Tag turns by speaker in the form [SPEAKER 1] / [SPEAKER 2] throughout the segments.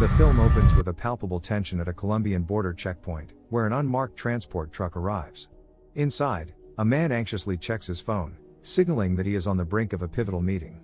[SPEAKER 1] The film opens with a palpable tension at a Colombian border checkpoint, where an unmarked transport truck arrives. Inside, a man anxiously checks his phone, signaling that he is on the brink of a pivotal meeting.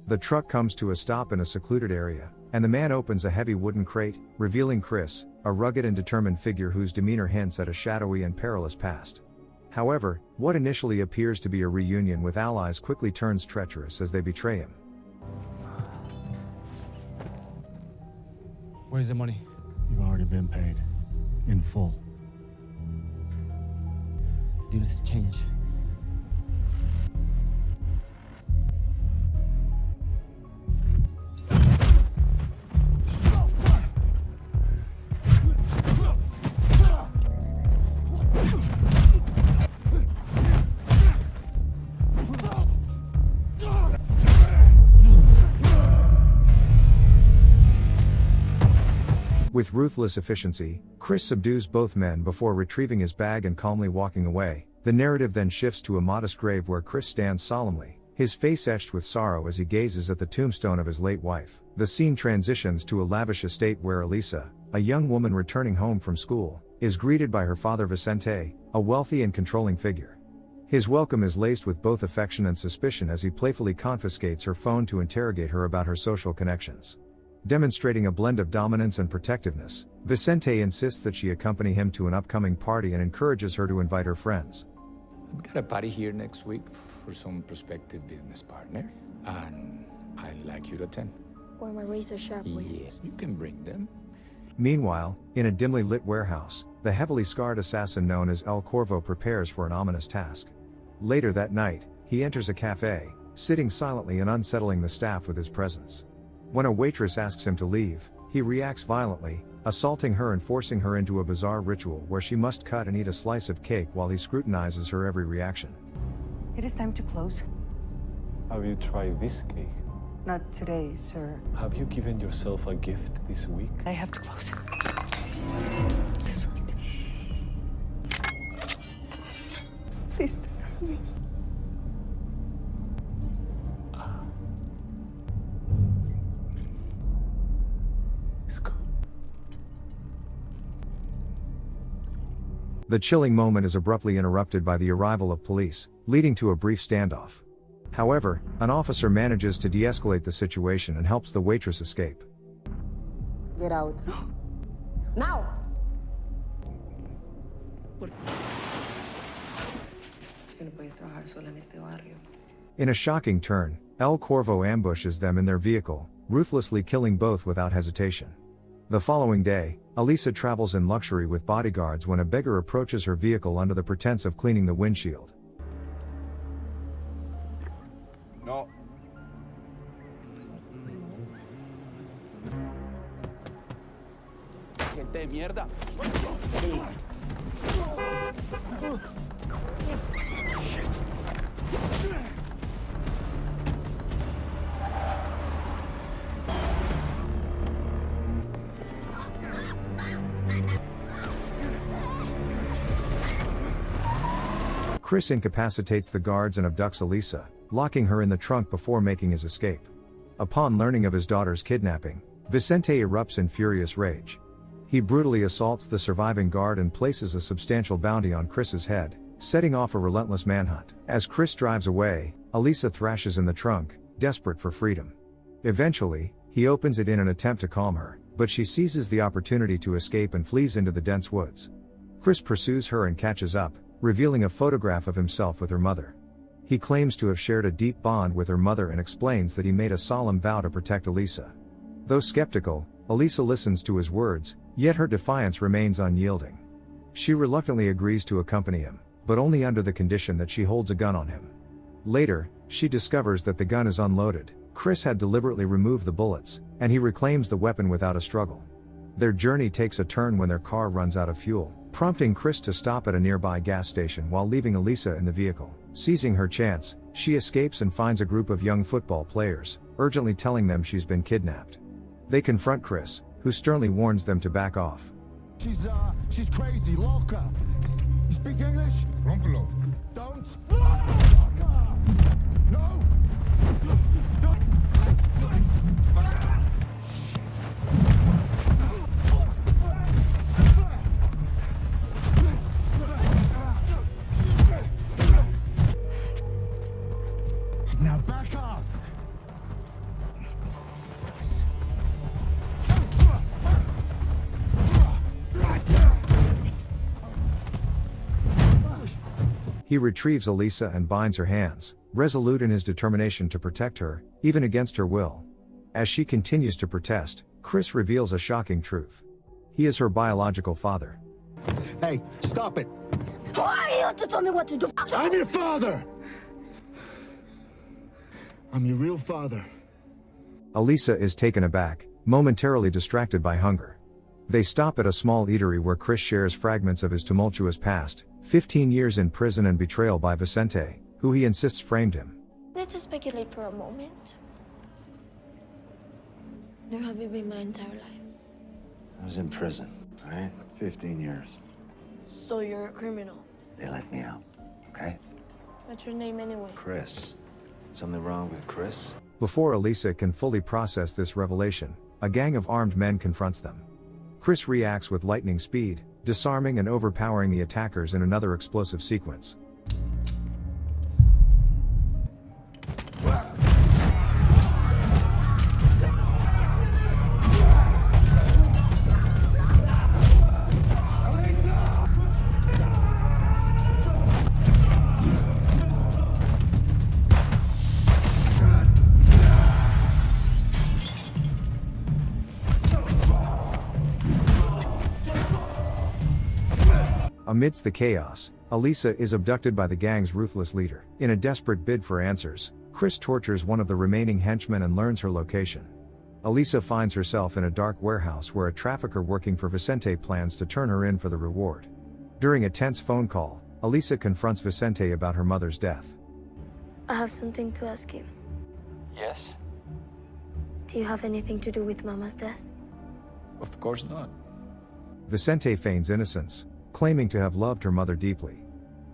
[SPEAKER 1] The truck comes to a stop in a secluded area, and the man opens a heavy wooden crate, revealing Kris, a rugged and determined figure whose demeanor hints at a shadowy and perilous past. However, what initially appears to be a reunion with allies quickly turns treacherous as they betray him.
[SPEAKER 2] Where's the money?
[SPEAKER 3] You've already been paid. In full.
[SPEAKER 2] Give us change.
[SPEAKER 1] With ruthless efficiency, Kris subdues both men before retrieving his bag and calmly walking away. The narrative then shifts to a modest grave where Kris stands solemnly, his face etched with sorrow as he gazes at the tombstone of his late wife. The scene transitions to a lavish estate where Elisa, a young woman returning home from school, is greeted by her father Vicente, a wealthy and controlling figure. His welcome is laced with both affection and suspicion as he playfully confiscates her phone to interrogate her about her social connections. Demonstrating a blend of dominance and protectiveness, Vicente insists that she accompany him to an upcoming party and encourages her to invite her friends.
[SPEAKER 4] I've got a party here next week for some prospective business partner, and I'd like you to attend.
[SPEAKER 5] Or my razor sharp blade.
[SPEAKER 4] Yes, you can bring them.
[SPEAKER 1] Meanwhile, in a dimly lit warehouse, the heavily scarred assassin known as El Corvo prepares for an ominous task. Later that night, he enters a cafe, sitting silently and unsettling the staff with his presence. When a waitress asks him to leave, he reacts violently, assaulting her and forcing her into a bizarre ritual where she must cut and eat a slice of cake while he scrutinizes her every reaction.
[SPEAKER 6] It is time to close.
[SPEAKER 7] Have you tried this cake?
[SPEAKER 6] Not today, sir.
[SPEAKER 7] Have you given yourself a gift this week?
[SPEAKER 6] I have to close. Please don't hurt me.
[SPEAKER 7] It's good.
[SPEAKER 1] The chilling moment is abruptly interrupted by the arrival of police, leading to a brief standoff. However, an officer manages to de-escalate the situation and helps the waitress escape.
[SPEAKER 5] Get out. Now!
[SPEAKER 1] In a shocking turn, El Corvo ambushes them in their vehicle, ruthlessly killing both without hesitation. The following day, Elisa travels in luxury with bodyguards when a beggar approaches her vehicle under the pretense of cleaning the windshield.
[SPEAKER 7] No.
[SPEAKER 2] Gente de mierda.
[SPEAKER 1] Kris incapacitates the guards and abducts Elisa, locking her in the trunk before making his escape. Upon learning of his daughter's kidnapping, Vicente erupts in furious rage. He brutally assaults the surviving guard and places a substantial bounty on Kris's head, setting off a relentless manhunt. As Kris drives away, Elisa thrashes in the trunk, desperate for freedom. Eventually, he opens it in an attempt to calm her, but she seizes the opportunity to escape and flees into the dense woods. Kris pursues her and catches up, revealing a photograph of himself with her mother. He claims to have shared a deep bond with her mother and explains that he made a solemn vow to protect Elisa. Though skeptical, Elisa listens to his words, yet her defiance remains unyielding. She reluctantly agrees to accompany him, but only under the condition that she holds a gun on him. Later, she discovers that the gun is unloaded. Kris had deliberately removed the bullets, and he reclaims the weapon without a struggle. Their journey takes a turn when their car runs out of fuel, prompting Kris to stop at a nearby gas station while leaving Elisa in the vehicle. Seizing her chance, she escapes and finds a group of young football players, urgently telling them she's been kidnapped. They confront Kris, who sternly warns them to back off.
[SPEAKER 3] She's crazy, lock her. You speak English?
[SPEAKER 8] Rómpelo.
[SPEAKER 3] Don't. Lock her. No. Don't.
[SPEAKER 1] He retrieves Elisa and binds her hands, resolute in his determination to protect her, even against her will. As she continues to protest, Kris reveals a shocking truth. He is her biological father.
[SPEAKER 3] Hey, stop it!
[SPEAKER 5] Who are you to tell me what to do?
[SPEAKER 3] I'm your father! I'm your real father.
[SPEAKER 1] Elisa is taken aback, momentarily distracted by hunger. They stop at a small eatery where Kris shares fragments of his tumultuous past, 15 years in prison and betrayal by Vicente, who he insists framed him.
[SPEAKER 5] Let us speculate for a moment. Where have you been my entire life?
[SPEAKER 8] I was in prison, right? 15 years.
[SPEAKER 5] So you're a criminal.
[SPEAKER 8] They let me out, okay?
[SPEAKER 5] What's your name anyway?
[SPEAKER 8] Kris. Something wrong with Kris?
[SPEAKER 1] Before Elisa can fully process this revelation, a gang of armed men confronts them. Kris reacts with lightning speed, disarming and overpowering the attackers in another explosive sequence. Amidst the chaos, Elisa is abducted by the gang's ruthless leader. In a desperate bid for answers, Kris tortures one of the remaining henchmen and learns her location. Elisa finds herself in a dark warehouse where a trafficker working for Vicente plans to turn her in for the reward. During a tense phone call, Elisa confronts Vicente about her mother's death.
[SPEAKER 5] I have something to ask you.
[SPEAKER 4] Yes?
[SPEAKER 5] Do you have anything to do with Mama's death?
[SPEAKER 4] Of course not.
[SPEAKER 1] Vicente feigns innocence, claiming to have loved her mother deeply.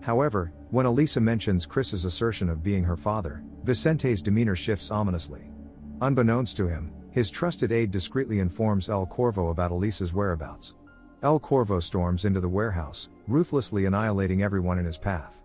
[SPEAKER 1] However, when Elisa mentions Kris's assertion of being her father, Vicente's demeanor shifts ominously. Unbeknownst to him, his trusted aide discreetly informs El Corvo about Elisa's whereabouts. El Corvo storms into the warehouse, ruthlessly annihilating everyone in his path.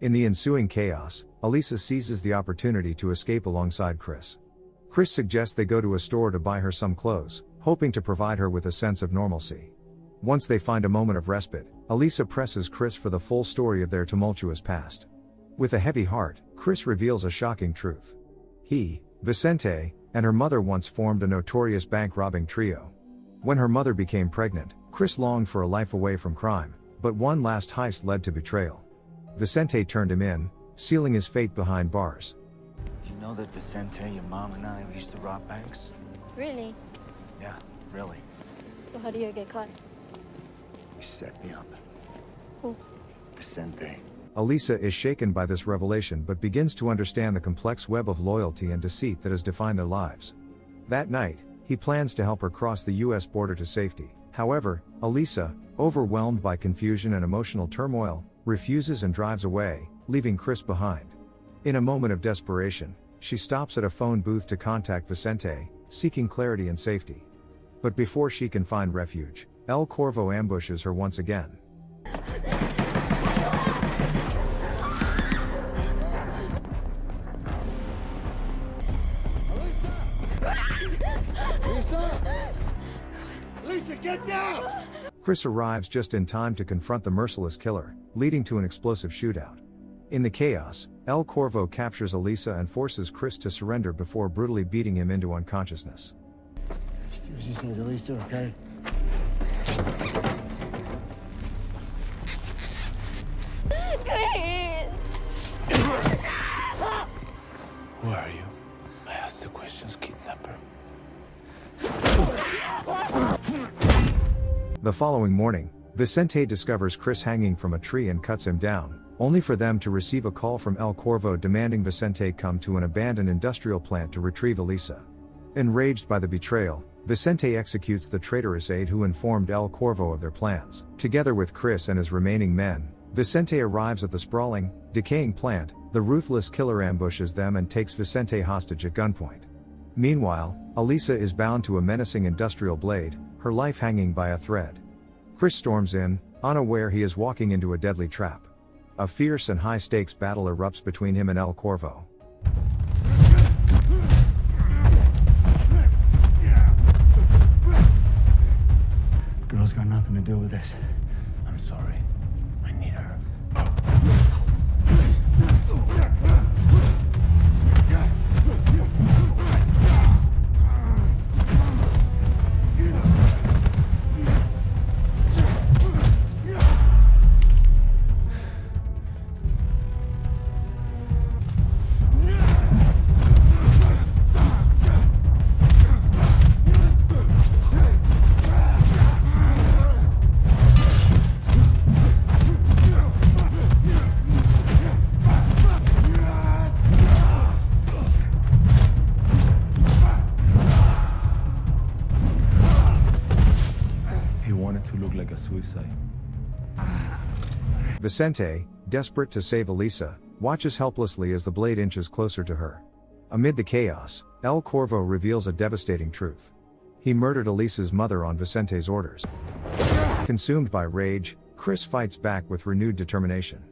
[SPEAKER 1] In the ensuing chaos, Elisa seizes the opportunity to escape alongside Kris. Kris suggests they go to a store to buy her some clothes, hoping to provide her with a sense of normalcy. Once they find a moment of respite, Elisa presses Kris for the full story of their tumultuous past. With a heavy heart, Kris reveals a shocking truth. He, Vicente, and her mother once formed a notorious bank-robbing trio. When her mother became pregnant, Kris longed for a life away from crime, but one last heist led to betrayal. Vicente turned him in, sealing his fate behind bars.
[SPEAKER 8] Did you know that Vicente, your mom, and I used to rob banks?
[SPEAKER 5] Really?
[SPEAKER 8] Yeah, really.
[SPEAKER 5] So how do you get caught?
[SPEAKER 8] He set me up.
[SPEAKER 5] Who?
[SPEAKER 8] Vicente.
[SPEAKER 1] Elisa is shaken by this revelation but begins to understand the complex web of loyalty and deceit that has defined their lives. That night, he plans to help her cross the US border to safety. However, Elisa, overwhelmed by confusion and emotional turmoil, refuses and drives away, leaving Kris behind. In a moment of desperation, she stops at a phone booth to contact Vicente, seeking clarity and safety. But before she can find refuge, El Corvo ambushes her once again.
[SPEAKER 3] Lisa, get down!
[SPEAKER 1] Kris arrives just in time to confront the merciless killer, leading to an explosive shootout. In the chaos, El Corvo captures Elisa and forces Kris to surrender before brutally beating him into unconsciousness.
[SPEAKER 8] Just do as he says, Elisa, okay?
[SPEAKER 7] Who are you? I asked the questions, kidnapper.
[SPEAKER 1] The following morning, Vicente discovers Kris hanging from a tree and cuts him down, only for them to receive a call from El Corvo demanding Vicente come to an abandoned industrial plant to retrieve Elisa. Enraged by the betrayal, Vicente executes the traitorous aide who informed El Corvo of their plans. Together with Kris and his remaining men, Vicente arrives at the sprawling, decaying plant. The ruthless killer ambushes them and takes Vicente hostage at gunpoint. Meanwhile, Elisa is bound to a menacing industrial blade, her life hanging by a thread. Kris storms in, unaware he is walking into a deadly trap. A fierce and high-stakes battle erupts between him and El Corvo.
[SPEAKER 8] Girl's got nothing to do with this.
[SPEAKER 7] I'm sorry. I need her. To look like a suicide.
[SPEAKER 1] Vicente, desperate to save Elisa, watches helplessly as the blade inches closer to her. Amid the chaos, El Corvo reveals a devastating truth. He murdered Elisa's mother on Vicente's orders. Consumed by rage, Kris fights back with renewed determination.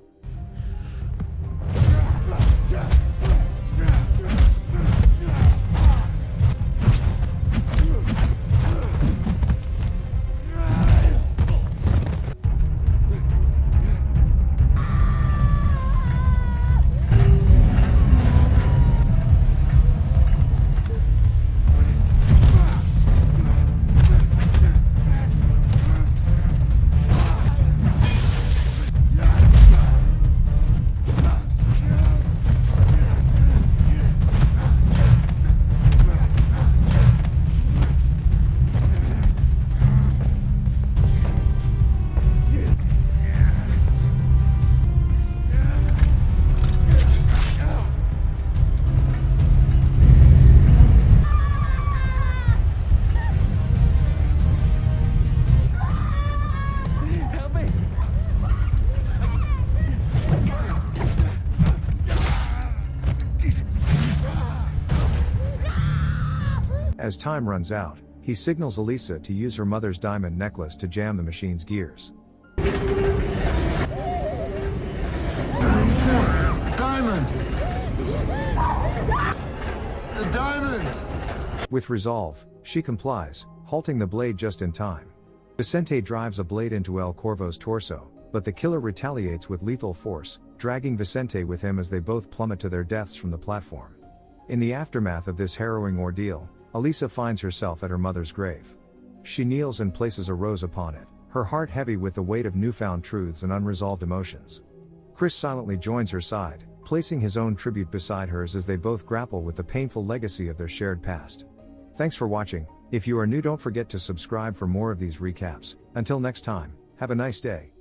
[SPEAKER 1] As time runs out, he signals Elisa to use her mother's diamond necklace to jam the machine's gears.
[SPEAKER 3] Diamonds! The diamonds!
[SPEAKER 1] With resolve, she complies, halting the blade just in time. Vicente drives a blade into El Corvo's torso, but the killer retaliates with lethal force, dragging Vicente with him as they both plummet to their deaths from the platform. In the aftermath of this harrowing ordeal, Elisa finds herself at her mother's grave. She kneels and places a rose upon it, her heart heavy with the weight of newfound truths and unresolved emotions. Kris silently joins her side, placing his own tribute beside hers as they both grapple with the painful legacy of their shared past. Thanks for watching. If you are new, don't forget to subscribe for more of these recaps. Until next time, have a nice day.